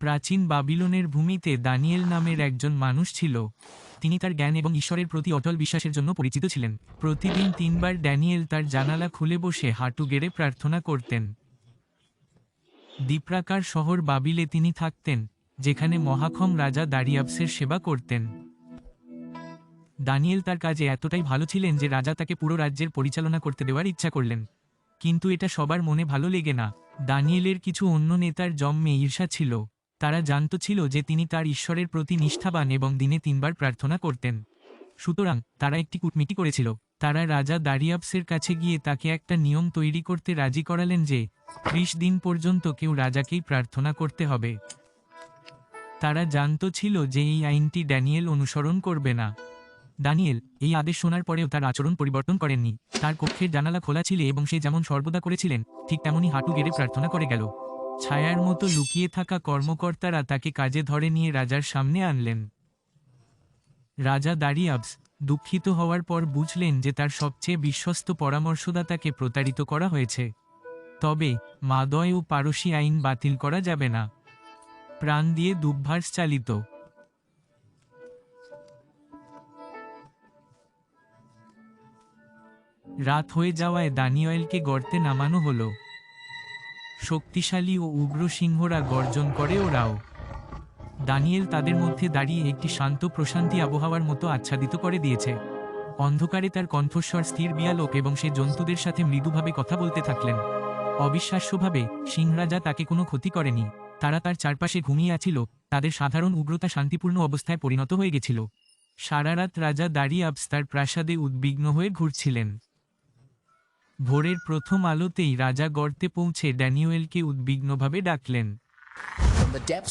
প্রাচীন বাবিলনের ভূমিতে দানিয়েল নামের একজন মানুষ ছিল। তিনি তার জ্ঞান এবং ঈশ্বরের প্রতি অটল বিশ্বাসের জন্য পরিচিত ছিলেন। প্রতিদিন 3 বার ড্যানিয়েল তার জানালা খুলে বসে হাঁটু গেড়ে প্রার্থনা করতেন। দ্বীপ্রাকার শহর বাবিলে তিনি থাকতেন, যেখানে মহাক্ষম রাজা দারিয়াবসের সেবা করতেন। দানিয়েল তার কাজে এতটাই ভালো ছিলেন যে রাজা তাকে পুরো রাজ্যের পরিচালনা করতে দেওয়ার ইচ্ছা করলেন। কিন্তু এটা সবার মনে ভালো লেগে না। দানিয়েলের কিছু অন্য নেতার জন্মে ঈর্ষা ছিল। তারা জানত ছিল যে তিনি তার ঈশ্বরের প্রতি নিষ্ঠাবান এবং দিনে 3 বার প্রার্থনা করতেন। সুতরাং তারা একটি কূটনীতি করেছিল। তারা রাজা দারিয়াবসের কাছে গিয়ে তাকে একটা নিয়ম তৈরি করতে রাজি করালেন যে 30 দিন পর্যন্ত কেউ রাজাকেই প্রার্থনা করতে হবে। তারা জানত ছিল যে এই আইনটি ড্যানিয়েল অনুসরণ করবে না। দানিয়েল এই আদেশ শোনার পরেও তার আচরণ পরিবর্তন করেননি। তার কক্ষের জানালা খোলা ছিল এবং সে যেমন সর্বদা করেছিলেন ঠিক তেমনই হাঁটু গেড়ে প্রার্থনা করে গেল। ছায়ার মতো লুকিয়ে থাকা কর্মকর্তারা তাকে কাজে ধরে নিয়ে রাজার সামনে আনলেন। রাজা দারিয়াবস দুঃখিত হওয়ার পর বুঝলেন যে তার সবচেয়ে বিশ্বস্ত পরামর্শদাতাকে প্রতারিত করা হয়েছে। তবে মাদয় ও পারসী আইন বাতিল করা যাবে না। প্রাণ দিয়ে দুর্ভাস চালিত। রাত হয়ে যাওয়ায় দানিয়েলকে গর্তে নামানো হলো। শক্তিশালী ও উগ্র সিংহরা গর্জন করে ওরাও। দানিয়েল তাদের মধ্যে দাঁড়িয়ে একটি শান্ত প্রশান্তি আবহাওয়ার মতো আচ্ছাদিত করে দিয়েছে। অন্ধকারে তার কণ্ঠস্বর স্থির বিয়ালোক এবং সে জন্তুদের সাথে মৃদুভাবে কথা বলতে থাকলেন। অবিশ্বাস্যভাবে সিংহরাজা তাকে কোনো ক্ষতি করেনি। তারা তার চারপাশে ঘুমিয়ে আছিল, তাদের সাধারণ উগ্রতা শান্তিপূর্ণ অবস্থায় পরিণত হয়ে গেছিল। সারারাত রাজা দারিয়াবস তার প্রাসাদে উদ্বিগ্ন হয়ে ঘুরছিলেন। ভোরের প্রথম আলোতেই রাজা গর্তে পৌঁছে ড্যানিয়েলকে উদ্বিগ্নভাবে ডাকলেন।